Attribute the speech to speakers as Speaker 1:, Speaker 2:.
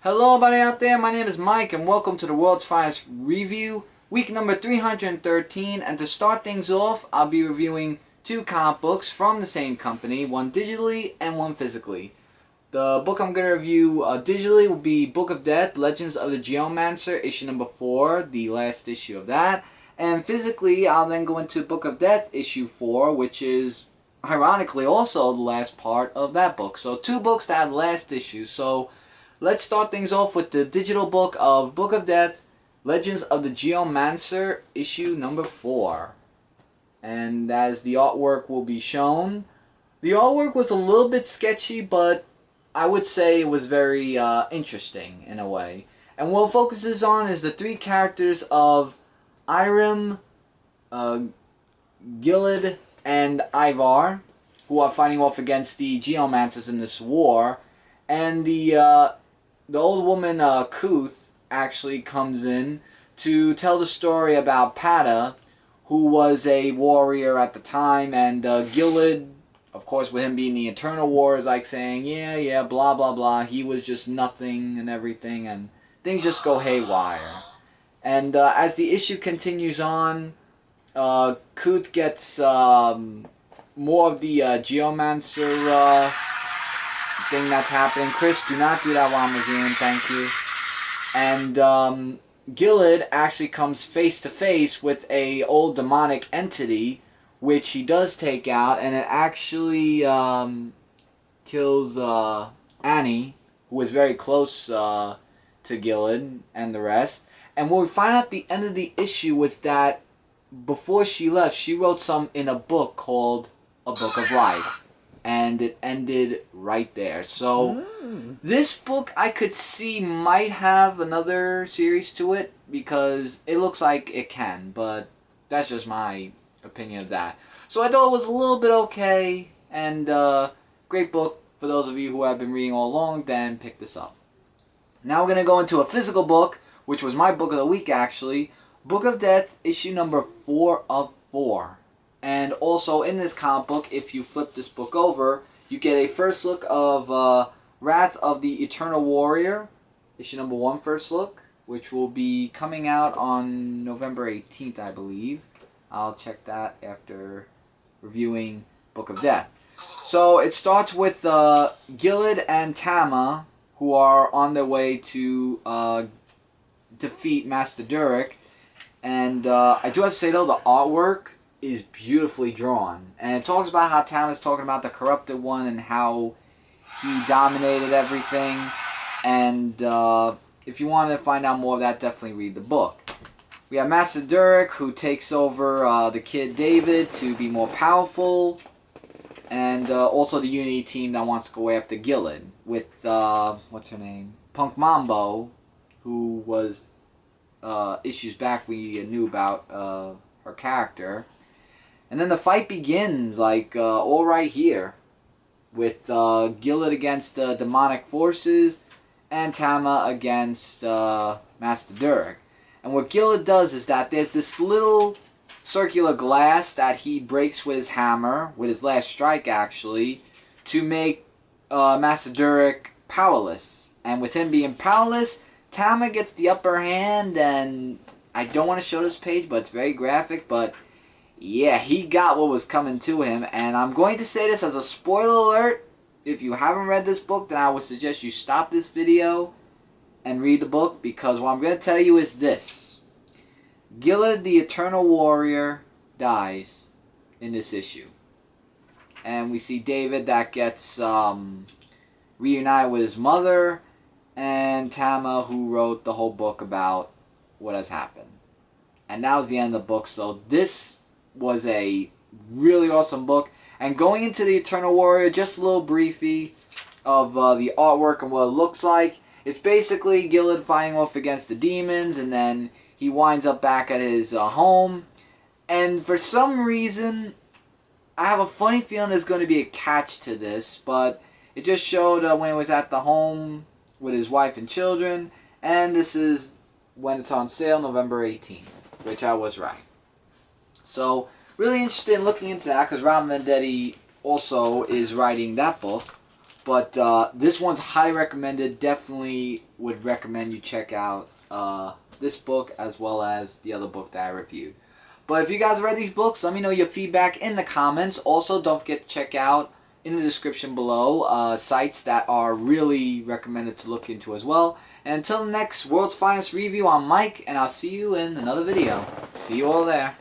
Speaker 1: Hello everybody out there, my name is Mike and welcome to the World's Finest Review, week number 313, and to start things off, I'll be reviewing two comic books from the same company, one digitally and one physically. The book I'm going to review digitally will be Book of Death, Legends of the Geomancer, issue number 4, the last issue of that, and physically I'll then go into Book of Death, issue 4, which is ironically also the last part of that book. So two books that had last issues, so let's start things off with the digital book of Book of Death, Legends of the Geomancer, issue number 4. And as the artwork will be shown, the artwork was a little bit sketchy, but I would say it was very interesting in a way. And what it focuses on is the three characters of Irem, Gilad, and Ivar, who are fighting off against the Geomancers in this war. And the old woman, Kuth, actually comes in to tell the story about Pata, who was a warrior at the time, and Gilad, of course, with him being the Eternal War, is like saying, yeah, blah, blah, blah, he was just nothing and everything, and things just go haywire. And as the issue continues on, Kuth gets more of the Geomancer thing that's happening. Chris, do not do that while I'm reviewing, thank you. And Gilad actually comes face to face with a old demonic entity, which he does take out, and it actually kills Annie, who was very close to Gilad and the rest. And what we find out at the end of the issue was that before she left, she wrote some in a book called A Book of Life. And it ended right there. So this book I could see might have another series to it because it looks like it can, but that's just my opinion of that. So I thought it was a little bit okay, and great book for those of you who have been reading all along, then pick this up. Now we're going to go into a physical book, which was my book of the week actually, Book of Death, issue number 4 of 4. And also in this comic book, if you flip this book over, you get a first look of Wrath of the Eternal Warrior, issue number 1 first look, which will be coming out on November 18th, I believe. I'll check that after reviewing Book of Death. So it starts with Gilad and Tama, who are on their way to defeat Master Durek. And I do have to say though, the artwork is beautifully drawn, and it talks about how Tama's talking about the corrupted one and how he dominated everything. And if you want to find out more of that, definitely read the book. We have Master Durek, who takes over the kid David to be more powerful, and also the Unity team that wants to go after Gilad with what's her name, Punk Mambo, who was issues back we knew about her character. And then the fight begins, like, all right here, with Gilad against demonic forces, and Tama against Master Durek. And what Gilad does is that there's this little circular glass that he breaks with his hammer, with his last strike actually, to make Master Durek powerless. And with him being powerless, Tama gets the upper hand, and I don't want to show this page, but it's very graphic, but yeah, he got what was coming to him. And I'm going to say this as a spoiler alert. If you haven't read this book, then I would suggest you stop this video and read the book, because what I'm going to tell you is this. Gilad, the Eternal Warrior, dies in this issue. And we see David that gets reunited with his mother, and Tama, who wrote the whole book about what has happened. And that was the end of the book. So this was a really awesome book. And going into the Eternal Warrior, just a little briefy of the artwork and what it looks like. It's basically Gilad fighting off against the demons, and then he winds up back at his home. And for some reason, I have a funny feeling there's going to be a catch to this, but it just showed when he was at the home with his wife and children. And this is when it's on sale, November 18th, which I was right. So, really interested in looking into that, because Rob Vendetti also is writing that book. But this one's highly recommended. Definitely would recommend you check out this book as well as the other book that I reviewed. But if you guys read these books, let me know your feedback in the comments. Also, don't forget to check out in the description below sites that are really recommended to look into as well. And until the next World's Finest review, I'm Mike, and I'll see you in another video. See you all there.